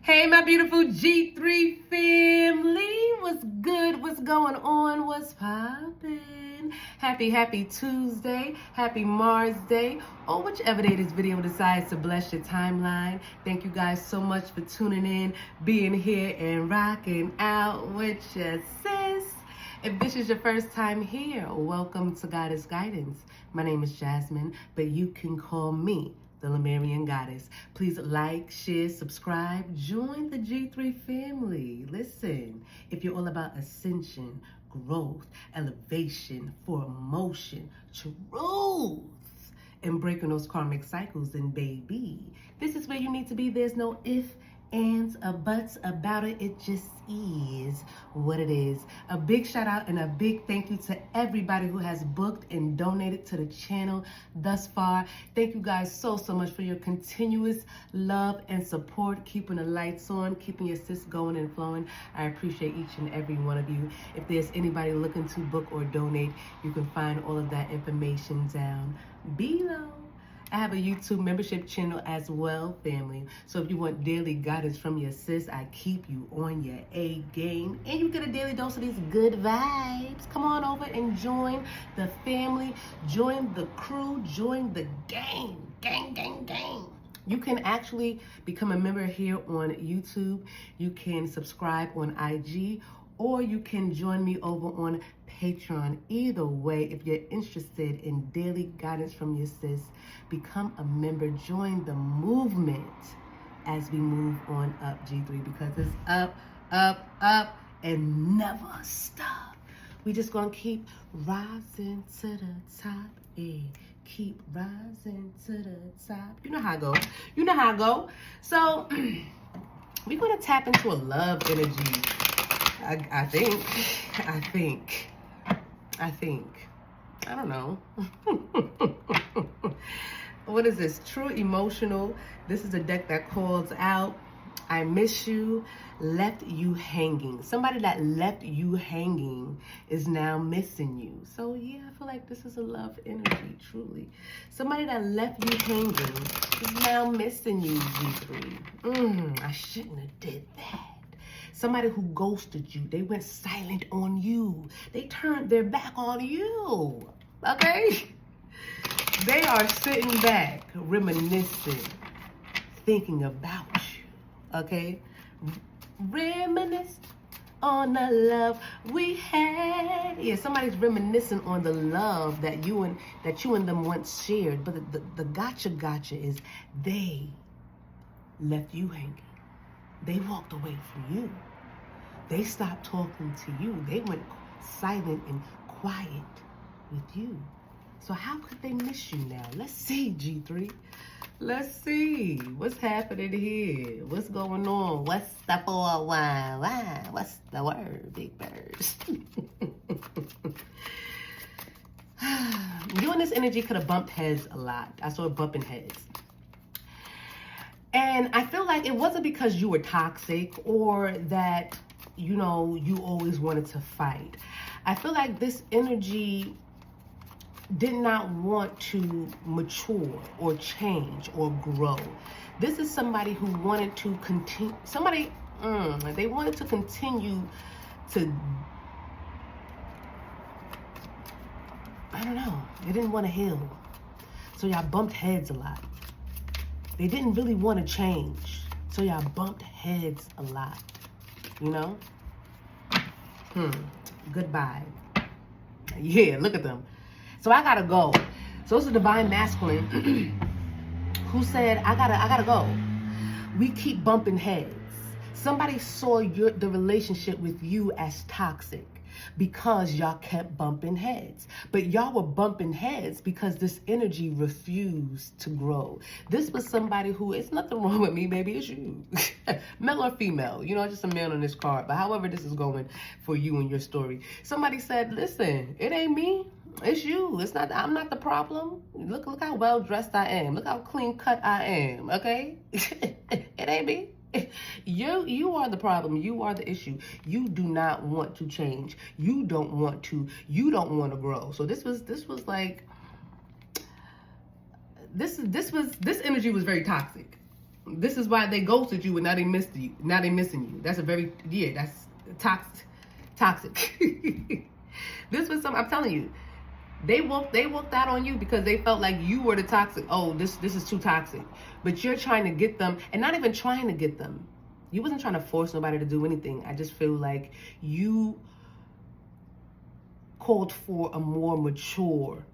Hey, my beautiful G3 family. What's good? What's going on? What's poppin'? Happy Tuesday. Happy Mars Day. Or whichever day this video decides to bless your timeline. Thank you guys so much for tuning in, being here, and rocking out with your sis. If this is your first time here, welcome to Guidance. My name is Jasmine, but you can call me the Lemurian Goddess. Please like, share, subscribe, join the G3 family. Listen, if you're all about ascension, growth, elevation, for emotion, truth, and breaking those karmic cycles, then baby, this is where you need to be. There's no if, ands, or buts about it. It just is what it is. A big shout out and a big thank you to everybody who has booked and donated to the channel thus far. Thank you guys so much for your continuous love and support, keeping the lights on, keeping your sis going and flowing. I appreciate each and every one of you. If there's anybody looking to book or donate, you can find all of that information down below. I have a YouTube membership channel as well, family. So if you want daily guidance from your sis, I keep you on your A game. And you get a daily dose of these good vibes. Come on over and join the family, join the crew, join the gang. Gang. You can actually become a member here on YouTube. You can subscribe on IG, or you can join me over on Patreon. Either way, if you're interested in daily guidance from your sis, become a member, join the movement as we move on up, G3, because it's up, and never stop. We just gonna keep rising to the top, yeah. Keep rising to the top. You know how I go. So, we're gonna tap into a love energy. I think. I don't know. What is this? True emotional. This is a deck that calls out, I miss you, left you hanging. Somebody that left you hanging is now missing you. So yeah, I feel like this is a love energy, truly. Somebody that left you hanging is now missing you, G3. I shouldn't have did that. Somebody who ghosted you, they went silent on you. They turned their back on you, okay? They are sitting back, reminiscing, thinking about you, okay? Reminisce on the love we had. Yeah, somebody's reminiscing on the love that you and them once shared. But the gotcha is they left you hanging. They walked away from you. They stopped talking to you. They went silent and quiet with you. So how could they miss you now? Let's see, G3. Let's see. What's happening here? What's going on? What's the 411? What's the word, big birds? You and this energy could have bumped heads a lot. I saw it bumping heads. And I feel like it wasn't because you were toxic or that, you always wanted to fight. I feel like this energy did not want to mature or change or grow. This is somebody who wanted to continue, they wanted to continue to, I don't know, they didn't want to heal. So y'all bumped heads a lot. They didn't really want to change. So y'all bumped heads a lot. Goodbye. Yeah, look at them. So I gotta go. So it's a divine masculine who said, I gotta go. We keep bumping heads. Somebody saw the relationship with you as toxic because y'all kept bumping heads. But y'all were bumping heads because this energy refused to grow. This was somebody who, it's nothing wrong with me, baby, it's you. Male or female, just a man on this card. But however this is going for you and your story. Somebody said, listen, it ain't me. It's you. It's not. I'm not the problem. Look how well dressed I am. Look how clean cut I am. Okay, it ain't me. You are the problem. You are the issue. You do not want to change. You don't want to. You don't want to grow. So this was like this energy was very toxic. This is why they ghosted you and now they missed you. Now they missing you. That's that's toxic. This was I'm telling you, they walked out on you because they felt like you were the toxic. Oh, this is too toxic. But you're trying to get them, and not even trying to get them. You wasn't trying to force nobody to do anything. I just feel like you called for a more mature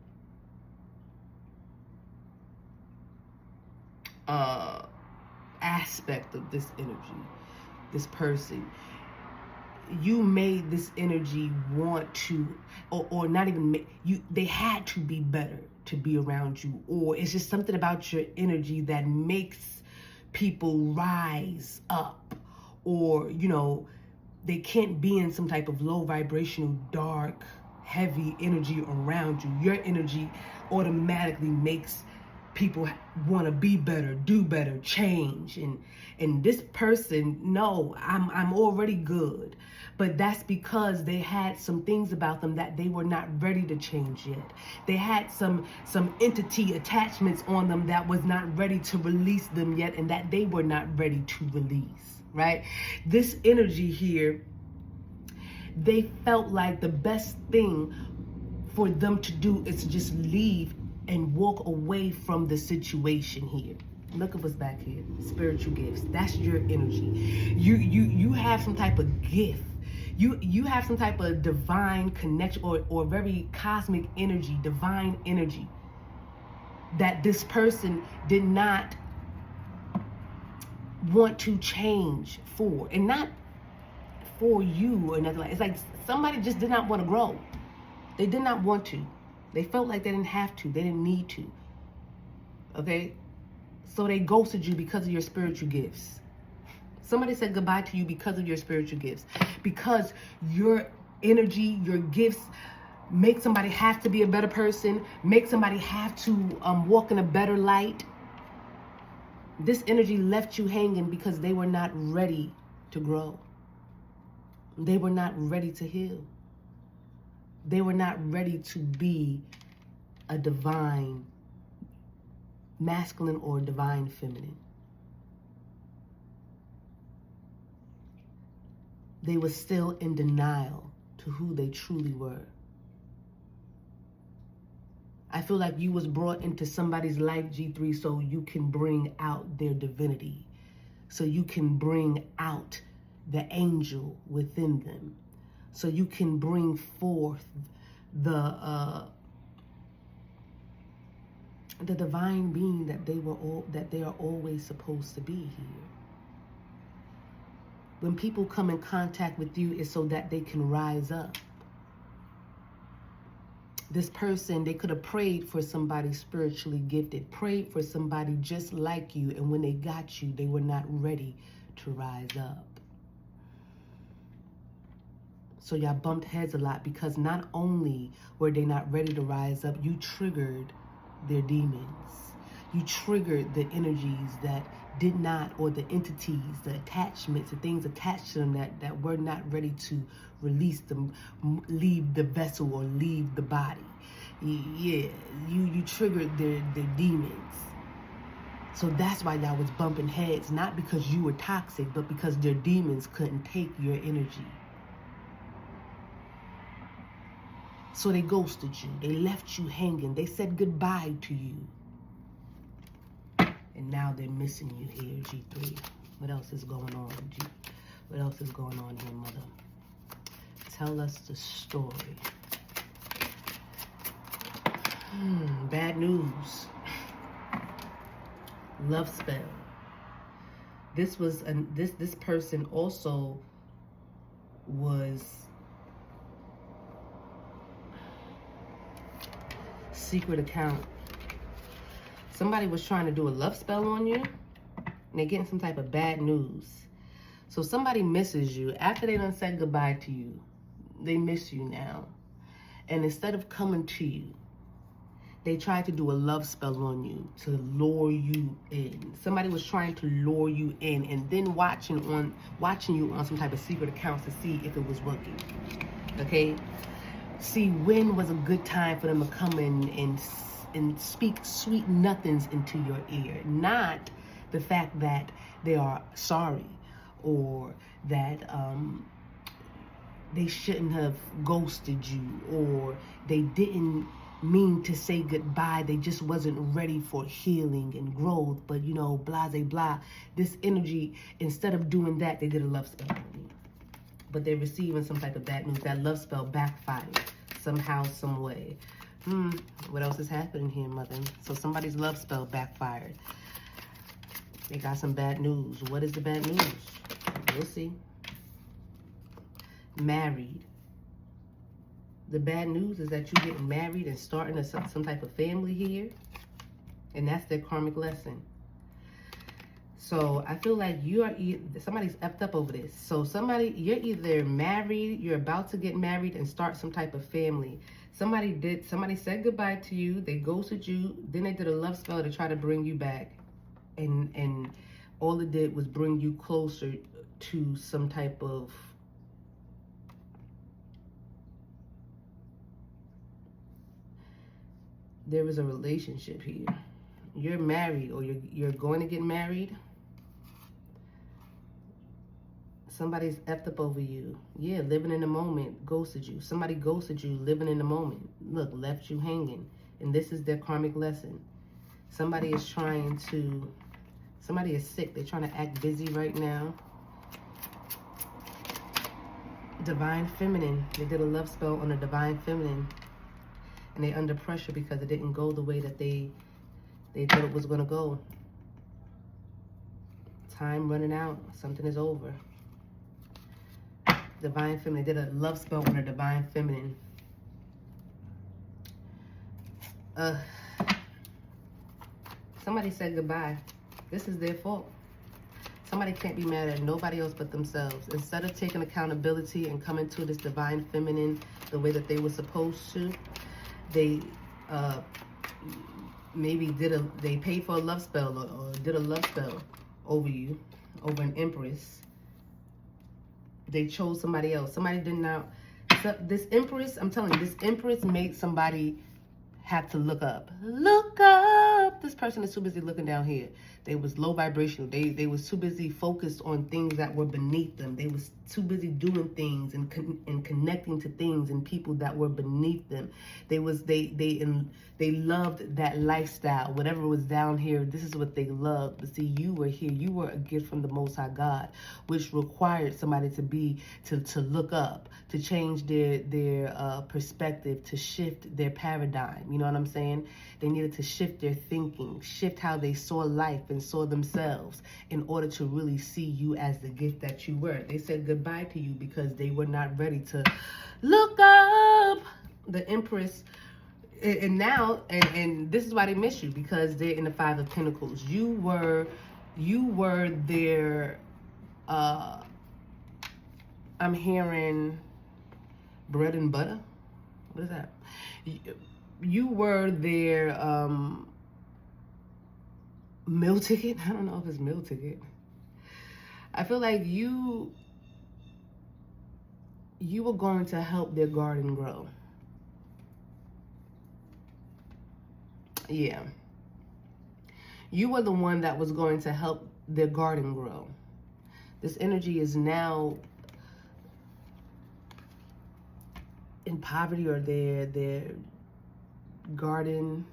aspect of this energy, this person. You made this energy want to, or not even make you. They had to be better to be around you, or it's just something about your energy that makes people rise up, or they can't be in some type of low vibrational, dark, heavy energy around you. Your energy automatically makes people want to be better, do better, change. And this person, no, I'm already good. But that's because they had some things about them that they were not ready to change yet. They had some entity attachments on them that was not ready to release them yet, and that they were not ready to release, right? This energy here, they felt like the best thing for them to do is to just leave and walk away from the situation here. Look at what's back here. Spiritual gifts. That's your energy. You have some type of gift. You have some type of divine connection or very cosmic energy, divine energy that this person did not want to change for, and not for you or nothing like. It's like somebody just did not want to grow. They did not want to. They felt like they didn't have to. They didn't need to. Okay? So they ghosted you because of your spiritual gifts. Somebody said goodbye to you because of your spiritual gifts. Because your energy, your gifts make somebody have to be a better person. Make somebody have to walk in a better light. This energy left you hanging because they were not ready to grow. They were not ready to heal. They were not ready to be a divine masculine or divine feminine. They were still in denial to who they truly were. I feel like you was brought into somebody's life, G3, so you can bring out their divinity. So you can bring out the angel within them. So you can bring forth the divine being that they are always supposed to be here. When people come in contact with you, it's so that they can rise up. This person, they could have prayed for somebody spiritually gifted, prayed for somebody just like you, and when they got you, they were not ready to rise up. So y'all bumped heads a lot because not only were they not ready to rise up, you triggered their demons. You triggered the energies that did not, or the entities, the attachments, the things attached to them that were not ready to release them, leave the vessel or leave the body. Yeah, you triggered their demons. So that's why y'all was bumping heads, not because you were toxic, but because their demons couldn't take your energy. So they ghosted you. They left you hanging. They said goodbye to you. And now they're missing you here, G3. What else is going on, G? What else is going on here, mother? Tell us the story. Bad news. Love spell. This was this person also was secret account. Somebody was trying to do a love spell on you, and they're getting some type of bad news. So somebody misses you. After they done said goodbye to you, they miss you now. And instead of coming to you, they tried to do a love spell on you to lure you in. Somebody was trying to lure you in and then watching you on some type of secret account to see if it was working. Okay? See when was a good time for them to come in and speak sweet nothings into your ear. Not the fact that they are sorry, or that they shouldn't have ghosted you, or they didn't mean to say goodbye, they just wasn't ready for healing and growth, but you know, blase blah. This energy, instead of doing that, they did a love spell on you. But they're receiving some type of bad news. That love spell backfired somehow, some way. What else is happening here, mother? So somebody's love spell backfired. They got some bad news. What is the bad news? We'll see. Married. The bad news is that you're getting married and starting some type of family here. And that's their karmic lesson. So I feel like somebody's effed up over this. So you're either married, you're about to get married and start some type of family. Somebody said goodbye to you, they ghosted you, then they did a love spell to try to bring you back. And all it did was bring you closer to some type of there was a relationship here. You're married, or you're going to get married. Somebody's effed up over you. Yeah, living in the moment, ghosted you. Somebody ghosted you, living in the moment. Look, left you hanging. And this is their karmic lesson. Somebody is sick. They're trying to act busy right now. Divine feminine. They did a love spell on the divine feminine. And they're under pressure because it didn't go the way that they thought it was going to go. Time running out. Something is over. Divine feminine. They did a love spell on a divine feminine. Somebody said goodbye. This is their fault. Somebody can't be mad at nobody else but themselves. Instead of taking accountability and coming to this divine feminine the way that they were supposed to, they maybe they paid for a love spell or did a love spell over you, over an empress. They chose somebody else. Somebody did not. So this empress, I'm telling you, this empress made somebody have to look up. Look up. This person is too busy looking down here. They was low vibrational. They was too busy focused on things that were beneath them. They was too busy doing things and connecting to things and people that were beneath them. They loved that lifestyle. Whatever was down here, this is what they loved. But see, you were here. You were a gift from the Most High God, which required somebody to look up, to change their perspective, to shift their paradigm. You know what I'm saying? They needed to shift their thinking, shift how they saw life and saw themselves in order to really see you as the gift that you were. They said goodbye to you because they were not ready to look up. The Empress, and now, and this is why they miss you, because they're in the Five of Pentacles. You were their, I'm hearing bread and butter. What is that? You were their meal ticket. I don't know if it's meal ticket. I feel like you were going to help their garden grow. Yeah. You were the one that was going to help their garden grow. This energy is now in poverty, or their garden,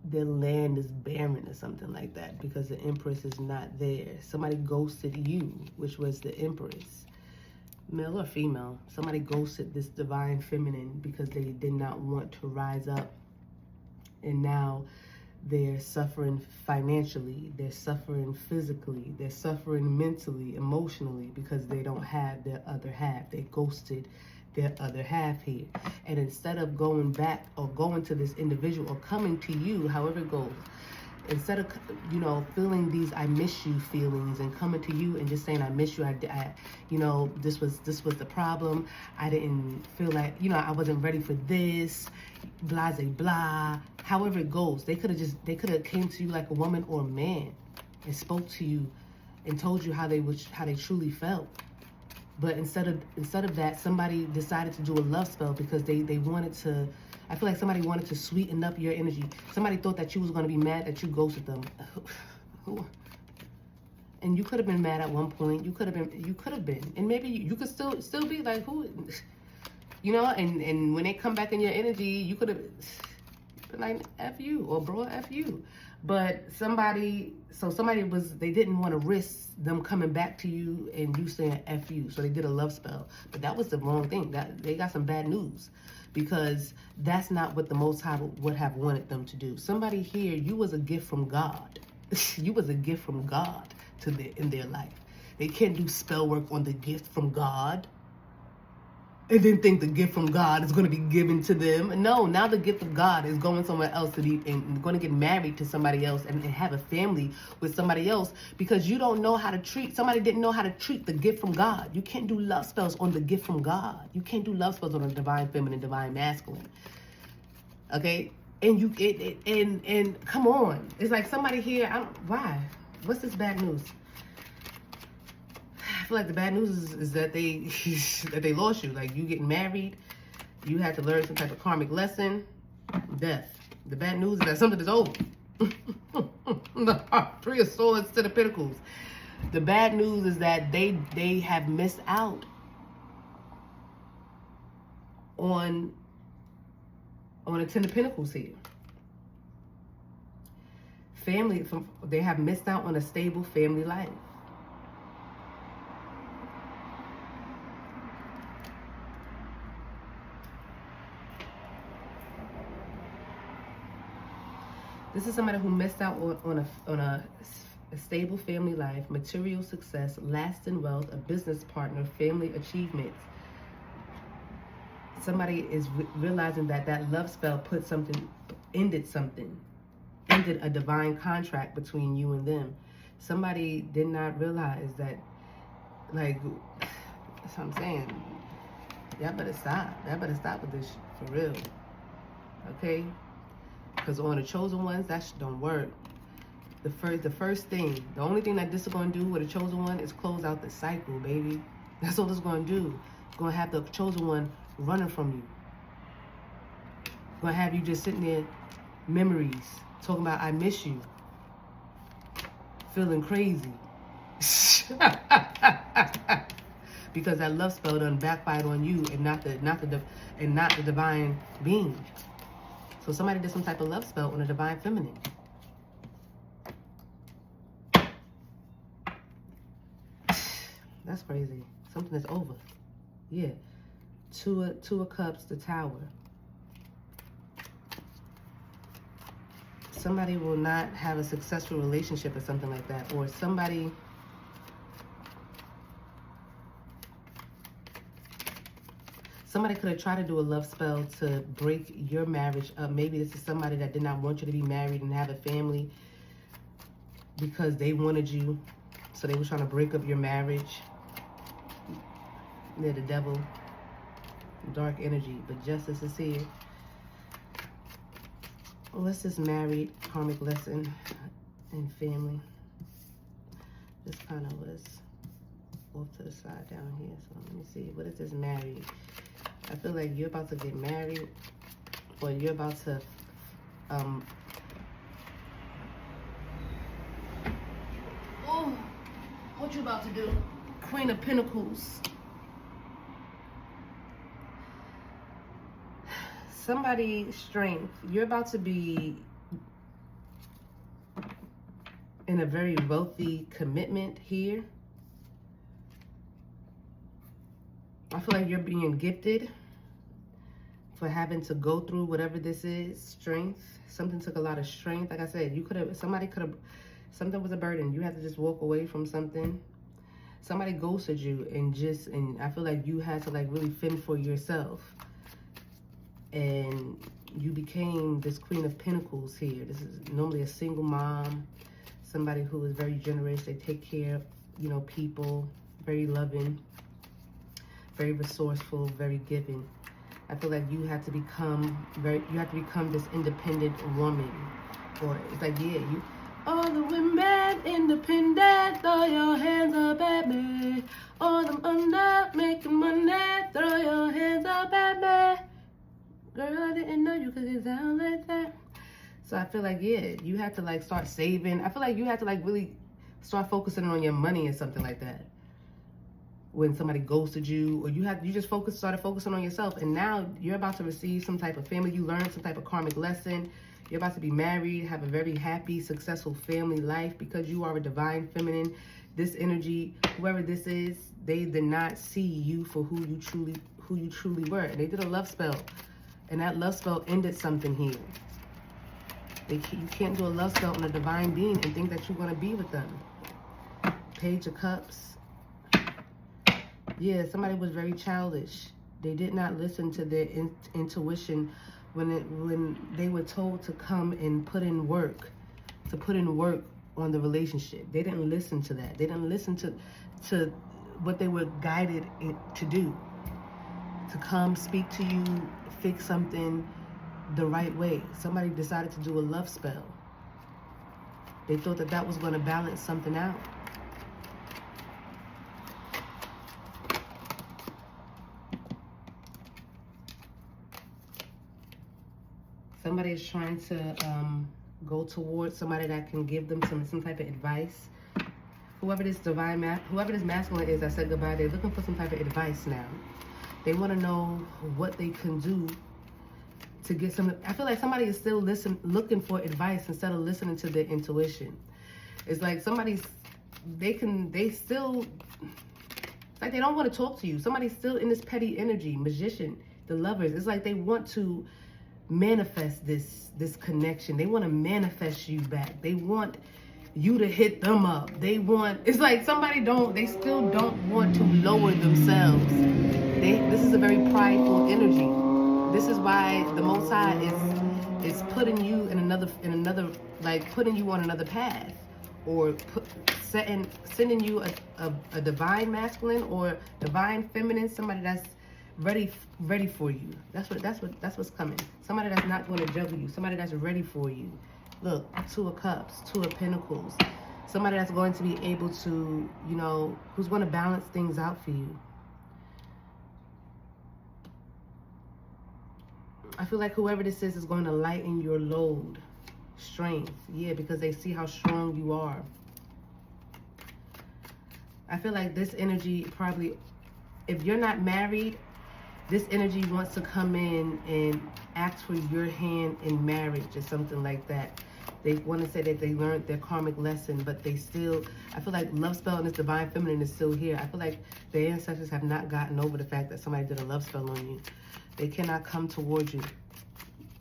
their land is barren or something like that, because the Empress is not there. Somebody ghosted you, which was the Empress, male or female. Somebody ghosted this divine feminine because they did not want to rise up, and now they're suffering financially, they're suffering physically, they're suffering mentally, emotionally, because they don't have their other half. They ghosted their other half here. And instead of going back or going to this individual or coming to you, however it goes, instead of, you know, feeling these I miss you feelings and coming to you and just saying I miss you, I you know, this was the problem, I didn't feel like, you know, I wasn't ready for this, blah blah, however it goes, they could have came to you like a woman or a man and spoke to you and told you how they truly felt. But instead of that, somebody decided to do a love spell because they wanted to. I feel like somebody wanted to sweeten up your energy. Somebody thought that you was going to be mad that you ghosted them. And you could have been mad at one point. You could have been. And maybe you could still be like, who, you know, and when they come back in your energy, you could have been like, F you, or bro, F you. But somebody they didn't want to risk them coming back to you and you saying F you. So they did a love spell. But that was the wrong thing. They got some bad news, because that's not what the Most High would have wanted them to do. Somebody here, you was a gift from God. You was a gift from God in their life. They can't do spell work on the gift from God and then think the gift from God is going to be given to them. No, now the gift of God is going somewhere else to be and going to get married to somebody else and have a family with somebody else, because you don't know how to treat. Somebody didn't know how to treat the gift from God. You can't do love spells on the gift from God. You can't do love spells on a divine feminine, divine masculine. Okay? And and come on. It's like somebody here, why? What's this bad news? I feel like the bad news is that they lost you. Like, you getting married, you had to learn some type of karmic lesson, death. The bad news is that something is over. The Three of Swords to the Pentacles. The bad news is that they have missed out on a Ten of Pentacles here. They have missed out on a stable family life. This is somebody who missed out on a stable family life, material success, lasting wealth, a business partner, family achievements. Somebody is realizing that love spell ended a divine contract between you and them. Somebody did not realize that, like, that's what I'm saying. Y'all better stop. Y'all better stop with this for real. Okay? Because on the chosen ones, that shit don't work. The first thing, the only thing that this is going to do with a chosen one is close out the cycle, baby. That's all it's going to do. It's going to have the chosen one running from you. It's going to have you just sitting there, memories, talking about I miss you, feeling crazy. Because that love spell done backfired on you and not the divine being. So somebody did some type of love spell on a divine feminine. That's crazy. Something is over. Yeah. Two of Cups, the Tower. Somebody will not have a successful relationship or something like that. Or somebody... Somebody could have tried to do a love spell to break your marriage up. Maybe this is somebody that did not want you to be married and have a family because they wanted you. So they were trying to break up your marriage. They're the devil. Dark energy. But justice is here. What's this married karmic lesson and family? This kind of was off to the side down here. So let me see. What is this married? I feel like you're about to get married, or you're about to, oh, what you about to do? Queen of Pentacles. Somebody's strength. You're about to be in a very wealthy commitment here. I feel like you're being gifted for having to go through whatever this is. Strength. Something took a lot of strength. Like I said, something was a burden. You had to just walk away from something. Somebody ghosted you and I feel like you had to like really fend for yourself. And you became this Queen of Pentacles here. This is normally a single mom. Somebody who is very generous. They take care of, you know, people. Very loving. Very resourceful, very giving. I feel like you have to become this independent woman. Or it's like, yeah, you all the women independent, throw your hands up at me. All them under Girl, I didn't know you could get down like that. So I feel like, yeah, you have to like start saving. I feel like you have to like really start focusing on your money or something like that. When somebody ghosted you, or you just started focusing on yourself, and now you're about to receive some type of family. You learned some type of karmic lesson. You're about to be married, have a very happy, successful family life because you are a divine feminine. This energy, whoever this is, they did not see you for who you truly were. And they did a love spell, and that love spell ended something here. You can't do a love spell on a divine being and think that you're going to be with them. Page of Cups. Yeah, somebody was very childish. They did not listen to their intuition when they were told to come and put in work on the relationship. They didn't listen to that. They didn't listen to what they were guided to do. To come, speak to you, fix something the right way. Somebody decided to do a love spell. They thought that was going to balance something out. Somebody is trying to go towards somebody that can give them some type of advice. Whoever this masculine is that said goodbye, they're looking for some type of advice now. They want to know what they can do to get some. I feel like somebody is still looking for advice instead of listening to their intuition. It's like they still, it's like they don't want to talk to you. Somebody's still in this petty energy, magician, the lovers. It's like they want to manifest this connection. They want to manifest you back. They want you to hit them up. It's like they still don't want to lower themselves. This is a very prideful energy. This is why the Most High is putting you in another, like putting you on another path, or sending you a divine masculine or divine feminine, somebody that's ready for you. That's what's coming. Somebody that's not going to juggle you. Somebody that's ready for you. Look, Two of Cups, Two of Pentacles. Somebody that's going to be able to, who's going to balance things out for you. I feel like whoever this is going to lighten your load. Strength. Yeah, because they see how strong you are. I feel like this energy probably, if you're not married, this energy wants to come in and ask for your hand in marriage or something like that. They want to say that they learned their karmic lesson, but they still, I feel like love spell and this divine feminine is still here. I feel like the ancestors have not gotten over the fact that somebody did a love spell on you. They cannot come towards you.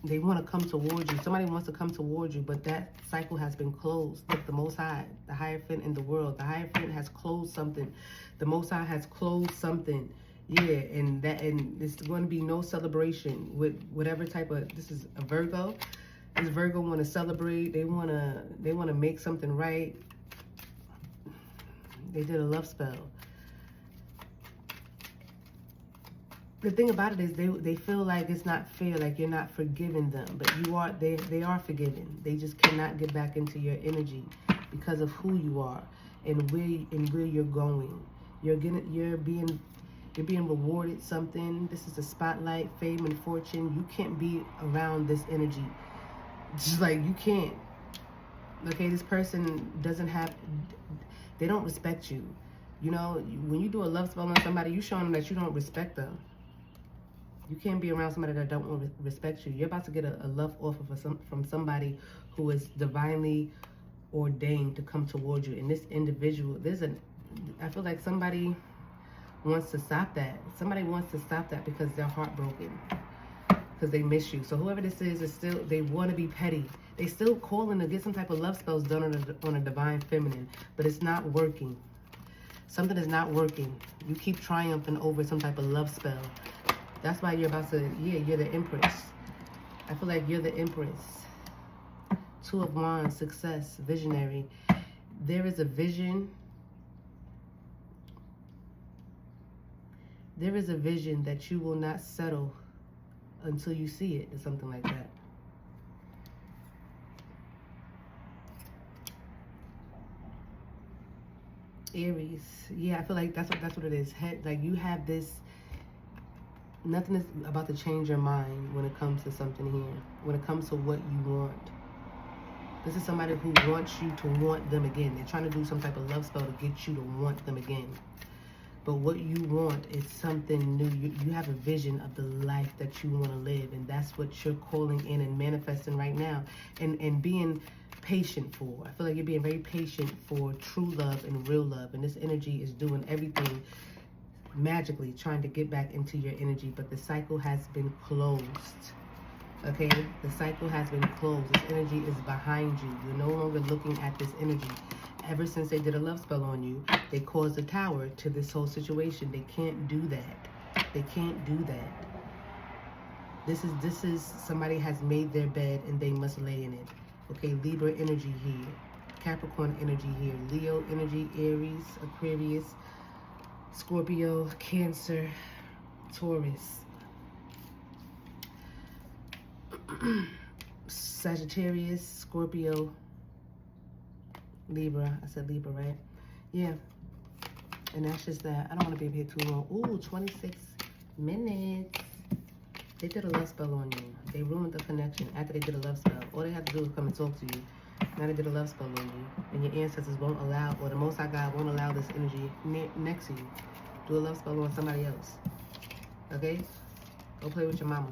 They want to come towards you. Somebody wants to come towards you, but that cycle has been closed. Look, the Most High, the Hierophant in the world. The Hierophant has closed something. The Most High has closed something. Yeah, and there's going to be no celebration with whatever type of, this is a Virgo. This Virgo want to celebrate. They want to make something right. They did a love spell. The thing about it is they feel like it's not fair, like you're not forgiving them, but you are. They are forgiven. They just cannot get back into your energy because of who you are and where you're going. You're being rewarded something. This is a spotlight, fame and fortune. You can't be around this energy. Just like you can't. Okay, this person they don't respect you. When you do a love spell on somebody, you showing them that you don't respect them. You can't be around somebody that don't respect you. You're about to get a love offer from somebody who is divinely ordained to come towards you. And this individual, I feel like somebody wants to stop that. Somebody wants to stop that because they're heartbroken, because they miss you. So whoever this is still, they want to be petty. They still calling to get some type of love spells done on a divine feminine, but it's not working. Something is not working. You keep triumphing over some type of love spell. That's why you're about to, you're the Empress. I feel like you're the Empress. Two of Wands, success, visionary. There is a vision. There is a vision that you will not settle until you see it, or something like that. Aries. Yeah, I feel like that's what it is. Like you have this nothing is about to change your mind when it comes to something here. When it comes to what you want. This is somebody who wants you to want them again. They're trying to do some type of love spell to get you to want them again. But what you want is something new. You have a vision of the life that you want to live. And that's what you're calling in and manifesting right now. And being patient for. I feel like you're being very patient for true love and real love. And this energy is doing everything magically, trying to get back into your energy. But the cycle has been closed. Okay? The cycle has been closed. This energy is behind you. You're no longer looking at this energy. Ever since they did a love spell on you, they caused a tower to this whole situation. They can't do that. They can't do that. This is somebody has made their bed and they must lay in it. Okay, Libra energy here. Capricorn energy here. Leo energy, Aries, Aquarius, Scorpio, Cancer, Taurus, Sagittarius, Scorpio, Libra. I said Libra, right? Yeah. And that's just that. I don't want to be here too long. Ooh, 26 minutes. They did a love spell on you. They ruined the connection after they did a love spell. All they have to do is come and talk to you. Now they did a love spell on you. And your ancestors won't allow, or the Most High God won't allow this energy next to you. Do a love spell on somebody else. Okay? Go play with your mama.